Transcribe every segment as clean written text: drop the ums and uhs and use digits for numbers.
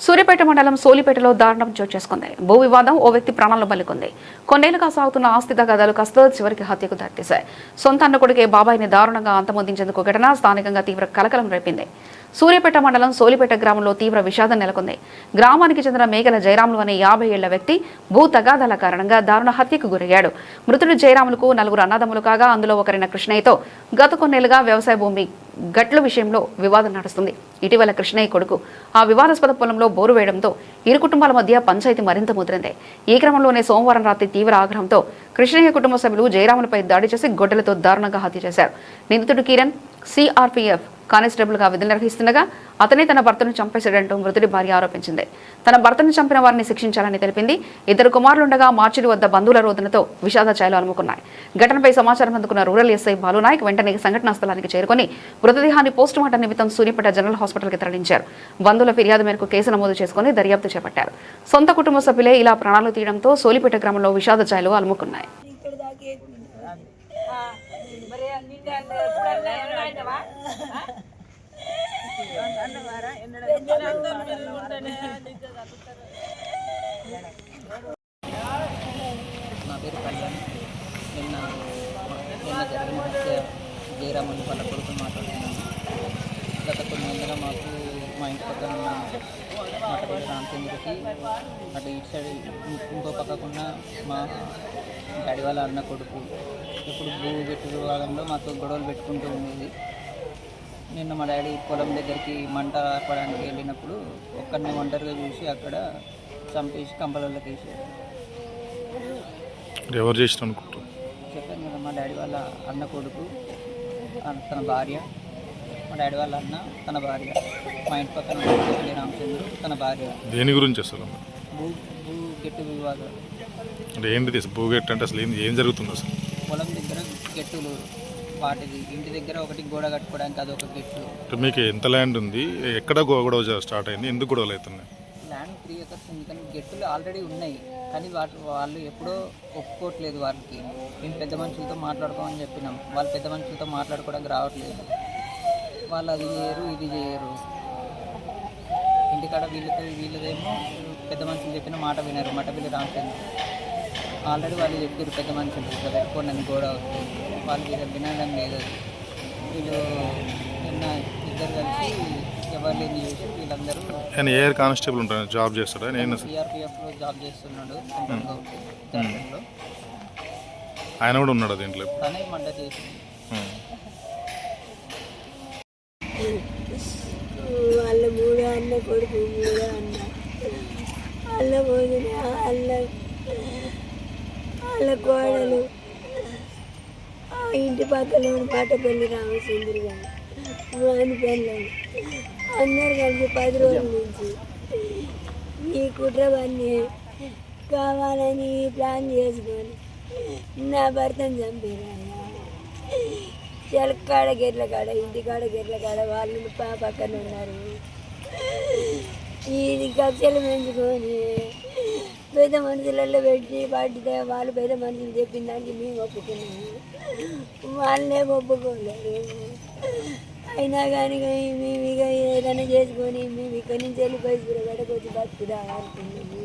సూర్యాపేట మండలం సోలిపేటలో దారుణం చోటు చేసుకుంది. భూ వివాదం ఓ వ్యక్తి ప్రాణాలను బలికొంది. కొన్నేళ్లుగా సాగుతున్న ఆస్తి తగాదాలు కాస్త చివరికి హత్యకు దారితీశాయి. సొంత అన్న కొడుకే బాబాయిని దారుణంగా అంతమొందించేందుకు ఘటన స్థానికంగా తీవ్ర కలకలం రేపింది. సూర్యాపేట మండలం సోలిపేట గ్రామంలో తీవ్ర విషాదం నెలకొంది. గ్రామానికి చెందిన మేకల జయరాములు అనే 50 ఏళ్ల వ్యక్తి భూ తగాదాల కారణంగా దారుణ హత్యకు గురయ్యాడు. మృతుడు జయరాములకు 4 అన్నదమ్ములు కాగా అందులో ఒకరైన కృష్ణయ్యతో గత కొన్నేళ్లుగా వ్యవసాయ భూమి గట్ల విషయంలో వివాదం నడుస్తుంది. ఇటీవల కృష్ణయ్య కొడుకు ఆ వివాదాస్పద పొలంలో బోరు వేయడంతో ఇరు కుటుంబాల మధ్య పంచాయతీ మరింత ముదిరింది. ఈ క్రమంలోనే సోమవారం రాత్రి తీవ్ర ఆగ్రహంతో కృష్ణయ్య కుటుంబ సభ్యులు జయరాములపై దాడి చేసి గొడ్డలతో దారుణంగా హత్య చేశారు. నిందితుడు కిరణ్ సిఆర్పీఎఫ్ కానిస్టేబుల్ గా విధులు నిర్వహిస్తుండగా అతనే తన భర్తను చంపేశాడంటూ మృతుడి భార్య ఆరోపించింది. తన భర్తను చంపిన వారిని శిక్షించాలని తెలిపింది. 2 కుమారులుండగా మార్చిడి వద్ద బంధువుల రోదనతో విషాద ఛాయలు అలుముకున్నాయి. ఘటనపై సమాచారం అందుకున్న రూరల్ ఎస్ఐ బాలునాయక్ వెంటనే సంఘటనా స్థలానికి చేరుకుని మృతదేహాన్ని పోస్టుమార్టం నిమిత్తం సూర్యాపేట జనరల్ హాస్పిటల్కి తరలించారు. బంధువుల ఫిర్యాదు మేరకు కేసు నమోదు చేసుకుని దర్యాప్తు చేపట్టారు. సొంత కుటుంబ సభ్యులే ఇలా ప్రాణాలు తీయడంతో సోలిపేట గ్రామంలో విషాద ఛాయలు అలుముకున్నాయి. నా పేరు కళ్యాణ్. నిన్న జరిగిన హత్య జయరామన్ వాళ్ళ కొడుకు మాట్లాడుతున్నాను. గత కొన్ని నెలలుగా మాకు మా ఇంటి పక్కన ఉన్న మాటపల్లి రామచంద్రకి అటు ఇటు సైడ్ ఇంకో పక్కకున్న మా డాడీ వాళ్ళ అన్న కొడుకు ఇప్పుడు భూ పెట్టు వివాదంలో మాతో గొడవలు పెట్టుకుంటూ ఉండేది. నిన్న మా డాడీ పొలం దగ్గరికి మంట ఆర్పడానికి వెళ్ళినప్పుడు ఒక్కరిని ఒంటరిగా చూసి అక్కడ చంపేసి కంపలలోకి వేసాడు. ఎవరు చేసిన అనుకుంటారు? చెప్పాను కదా, మా డాడీ వాళ్ళ అన్న కొడుకు తన భార్య, మా డాడీ వాళ్ళ అన్న తన భార్య, మా ఇంటి పక్కన రామచంద్రు తన భార్య. దేని గురించి అసలు? భూ గెట్టు వివాదం. అంటే ఏంటిది భూ గెట్టు అంటే అసలు ఏం జరుగుతుంది? అసలు పొలం దగ్గర గెట్టులు, వాటిది ఇంటి దగ్గర ఒకటి గోడ కట్టుకోవడానికి అదొక గెట్టు. మీకు ఎంత ల్యాండ్ ఉంది? ఎక్కడ గొడవ స్టార్ట్ అయింది? ఎందుకు గొడవలు అవుతున్నాయి? ల్యాండ్ 3 acres ఉంది, కానీ గెట్టులు ఆల్రెడీ ఉన్నాయి. కానీ వాళ్ళు ఎప్పుడో ఒప్పుకోవట్లేదు. వాళ్ళకి మేము పెద్ద మనుషులతో మాట్లాడుకోమని చెప్పినాం. వాళ్ళు పెద్ద మనుషులతో మాట్లాడుకోవడానికి రావట్లేదు. వాళ్ళు అది చేయరు, ఇది చేయరు. ఇంటికాడ వీళ్ళదేమో పెద్ద మనుషులు చెప్పిన మాట వినరు. మటపల్లి రామచంద్ర ఆల్రెడీ వాళ్ళు చెప్పారు పెద్ద మనుషులు ఇట్లా పెట్టుకోండి అని గోడ వస్తుంది. వాళ్ళు వినడం లేదు. వీళ్ళు నిన్న ఇద్దరు కలిసి ఎవరు లేని చేసి వీళ్ళందరూ ఎయిర్ కానిస్టేబుల్ ఉంటాను జాబ్ చేస్తాడా? నేను సిఆర్పిఎఫ్లో జాబ్ చేస్తున్నాడు. ఆయన కూడా ఉన్నాడు దీంట్లో. తనే మర్డర్ చేసింది. వాళ్ళ 3 అన్న కొడుకు 3 అన్న వాళ్ళ పోదిన వాళ్ళ కోడలు ఆ ఇంటి పక్కన పాటపల్లి రామచంద్ర గారు వాని పిల్లలు అందరు కలిసి 10 రోజుల నుంచి ఈ కుట్రవన్నీ కావాలని ప్లాన్ చేసుకొని నా భర్తను చంపారయ్యా. చెలకాడ గెట్ల కాడ ఇంటికాడ గెట్ల కాడ వాళ్ళు పక్కన ఉన్నారు. ఇది కక్షలు పెంచుకొని పెద్ద మనుషులలో పెట్టి పట్టితే వాళ్ళు పెద్ద మనుషులు చెప్పిన దానికి మేము ఒప్పుకున్నాము. వాళ్ళే ఒప్పుకోలేరు. అయినా కానీ మేము ఇక ఏదైనా చేసుకొని మేము ఇక్కడి నుంచి వెళ్ళిపోయి గడకొచ్చి బతుకుదా అనుకున్నాము.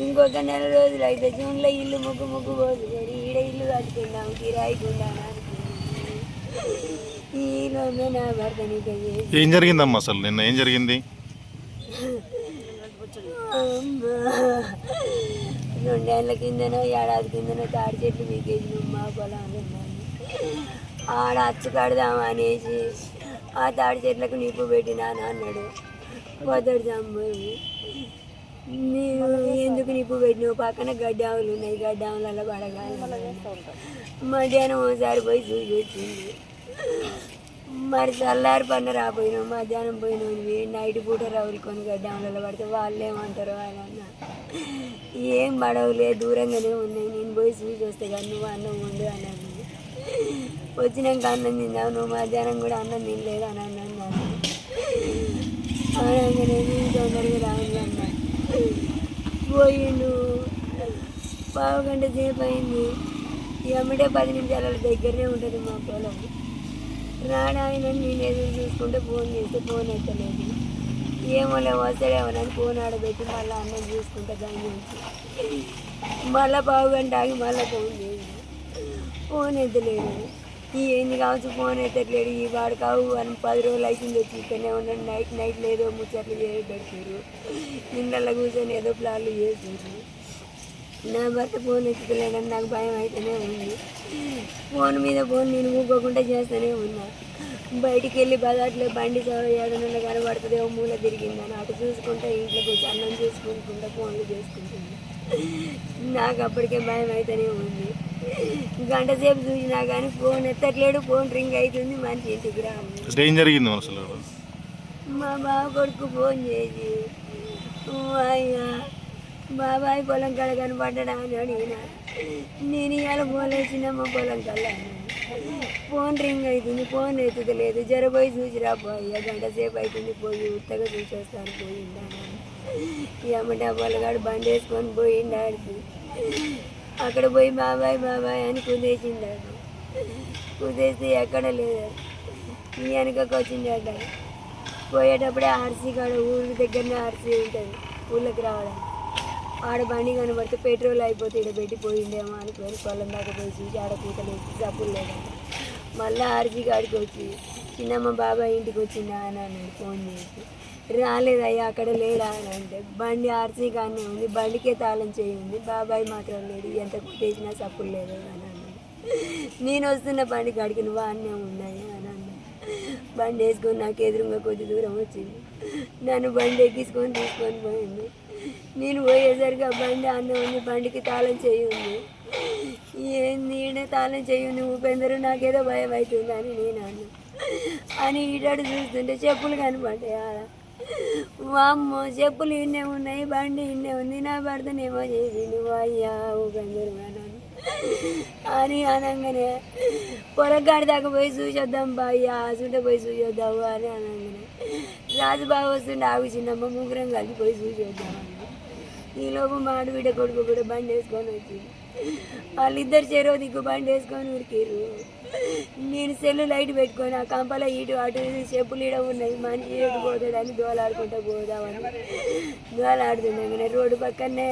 ఇంకొక 4 రోజులు అయితే జూన్లో ఇల్లు ముగ్గు పోసుకొని ఈడ ఇల్లు కట్టుకున్నాము కిరాయికుండా అనుకున్నాము. ఈలోనే నా భర్త ఏం జరిగిందమ్మా? అసలు నిన్న ఏం జరిగింది? 2 ఏళ్ళ కిందనో ఏడాది కిందనో తాడి చెట్లు మీకేసి మా పొలాలు ఆడ అచ్చు కడదామనేసి ఆ తాడి చెట్లకు నిప్పు పెట్టినాను అన్నాడు. పోతాడు చంపోయి మేము ఎందుకు నిప్పు పెట్టినావు? పక్కన గడ్డాములు ఉన్నాయి, గడ్డాములలో పడగాలి. మధ్యాహ్నం ఒకసారి పోయి చూసి వచ్చింది. మరి చల్లారి పన్న రాపోయినావు, మధ్యాహ్నం పోయినావు, నైట్ పూట రవులుకొని గడ్డాములలో పడితే వాళ్ళు ఏమంటారు అని అన్న. ఏం పడవలే, దూరంగానే ఉన్నాయి, నేను పోయి చూసి వస్తే కానీ నువ్వు అన్నం వండు అన్నాను. వచ్చినాక అన్నం తిన్నావు, నువ్వు మధ్యాహ్నం కూడా అన్నం తినలేదు అని అన్నాను. అనగానే తొందరగా రాను అన్నా. పోయిండు. 1/2 గంట సేపు అయింది. ఎమ్మటే 10 నిమిషాల దగ్గరనే ఉంటుంది మా పొలం. రాడాయన నేను ఎదురు చూసుకుంటే ఫోన్ చేస్తే ఫోన్ ఎత్తలేదు. ఏమోలే వస్తాడేమోనని ఫోన్ ఆడబెట్టి మళ్ళీ అన్నం చూసుకుంటా దాని నుంచి మళ్ళీ పావు గంట ఆగి మళ్ళీ ఫోన్ చేసి ఫోన్ ఎత్తలేడు. ఏంది కావచ్చు ఫోన్ ఎత్తట్లేడు, ఈ వాడు కావు అని 10 రోజులు అవుతుంది వచ్చి ఇక్కడనే ఉన్నాడు. నైట్ ఏదో ముచ్చట్లు చేసి పెడతారు, ఇళ్ళల్లో కూర్చొని ఏదో ప్లాన్లు చేస్తారు. నా భర్త ఫోన్ ఎత్తుతలేడని నాకు భయం అయితేనే ఉంది. ఫోన్ మీద ఫోన్ నేను ఊకోకుండా చేస్తూనే ఉన్నా. బయటికి వెళ్ళి బజార్లో బండి ఏడనన్నా కనబడుతుందేమో మూల తిరిగిందని అటు చూసుకుంటా ఇంట్లోకి వచ్చి అన్నం చేసుకుంటుంటా ఫోన్లు చేసుకుంటున్నా. నాకు అప్పటికే భయం అయితేనే ఉంది. గంట సేపు చూసినా కానీ ఫోన్ ఎత్తట్లేడు, ఫోన్ రింగ్ అవుతుంది, మనిషి ఇంటికి రాము. ఏం జరిగింది మనసులో? మా బావ కొడుకు ఫోన్ చేసి అయ్యా బాబాయ్ పొలం కళ కనపడ్డా అని అడిగిన. నేను ఇవాళ పోలేసినమ్మ పొలం కళ్ళ. ఫోన్ రింగ్ అవుతుంది, ఫోన్ ఎత్తుతలేదు, జరపోయి చూసి రాబోయ్యా గంట సేపు అవుతుంది, పోయి ఉత్తగా చూసి వస్తాను పోయిండాను. ఏమంటే పొలగాడు బండి వేసుకొని పోయిండాడికి. అక్కడ పోయి బాబాయ్ బాబాయ్ అని కుదేసిండాడు. కుదేస్తే ఎక్కడ లేదు, ఈ వెనకకి వచ్చిండట. పోయేటప్పుడే ఆర్సీ కాడ ఊరి దగ్గరనే ఆర్సీ ఉంటుంది, ఊళ్ళకి రావడానికి. ఆడ బండి కనబడితే పెట్రోల్ అయిపోతే ఇక్కడ పెట్టి పోయిండేమో అనుకొని పొలం దాకా పోయి చూసి ఆడ కూతలు వేసి చప్పులు లేదంట. మళ్ళీ ఆర్సీ కాడికి వచ్చి చిన్నమ్మ బాబాయ్ ఇంటికి వచ్చిందా అని అన్నాడు ఫోన్ చేసి. రాలేదయ్యా అక్కడ లేడా అని అంటే బండి ఆర్సీ కానీ ఉంది, బండికే తాళం చేయింది, బాబాయ్ మాత్రం లేడు, ఎంత కుట్టేసినా చప్పులు లేదు అని అన్నాడు. నేను వస్తున్న బండి కాడికి నువ్వు అన్నే ఉన్నాయి అని అన్నాడు. బండి వేసుకొని నాకు ఎదురుగా కొద్ది దూరం వచ్చింది, నన్ను బండి ఎక్కించుకొని తీసుకొని పోయింది. నేను పోయేసరికి ఆ బండి అన్నే ఉంది, బండికి తాళం చేయింది. ఏంది ఈడ తాళం చేయింది ఉపేందరు, నాకేదో భయం అవుతుంది అని నేను అన్నా. అని ఈడాడు చూస్తుంటే చెప్పులు కనపడ్డాయి. వామ్మో చెప్పులు ఇన్నే ఉన్నాయి, బండి ఇన్నే ఉంది, నా భర్తనేమో చేసి నువ్వు అయ్యా ఉపేందరు అని అనగానే పొలగాడి దాకా పోయి చూసొద్దాం బాయ్యా ఆసుంటే పోయి చూసొద్దాము అని అనగానే రాజుబాబు వస్తుండే ఆగు చిన్నమ్మ ముగ్గురం కలిసి పోయి చూసొద్దామని. ఈలోపు మా ఆడబిడ్డ కొడుకు కూడా బండి వేసుకొని వచ్చింది. వాళ్ళిద్దరు చెరో దిక్కు బండి వేసుకొని ఉరికిర్రు. నేను సెల్లు లైట్ పెట్టుకొని ఆ కంపల ఇటు అటు చెప్పులు ఇడ ఉన్నాయి, మనిషి ఎటు పోతాడని దోలాడుకుంటూ పోదామని దోలాడుతున్నాయి. రోడ్డు పక్కనే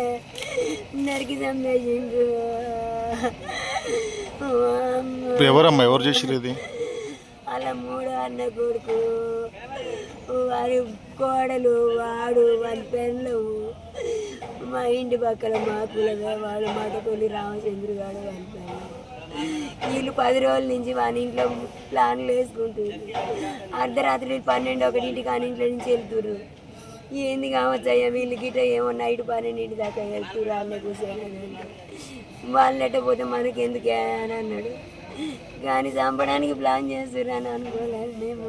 నరికి చంపేసిండ్రు. ఎవరమ్మా ఎవరు చేసిరు ఇది? అలా 3 అన్న కొడుకు, వారి కోడలు, వాడు వారి పెళ్ళవు, మా ఇంటి పక్కన మా కులగా వాడు మాటకొల్లి రామచంద్రు గాడు వారి పెళ్ళ. వీళ్ళు 10 రోజుల నుంచి వాని ఇంట్లో ప్లాన్లు వేసుకుంటారు. అర్ధరాత్రి 12-1 కాని ఇంట్లో నుంచి వెళ్తుర్రు. ఏంది కావచ్చయ్యా వీళ్ళు గిట్ట ఏమో నైట్ 12 దాకా వెళ్తురు అన్న కూర్చొని. వాళ్ళు ఎట్టపోతే మనకి ఎందుకే అని అన్నాడు. కానీ చంపడానికి ప్లాన్ చేస్తుర్రు అని అనుకోలేదు మేము.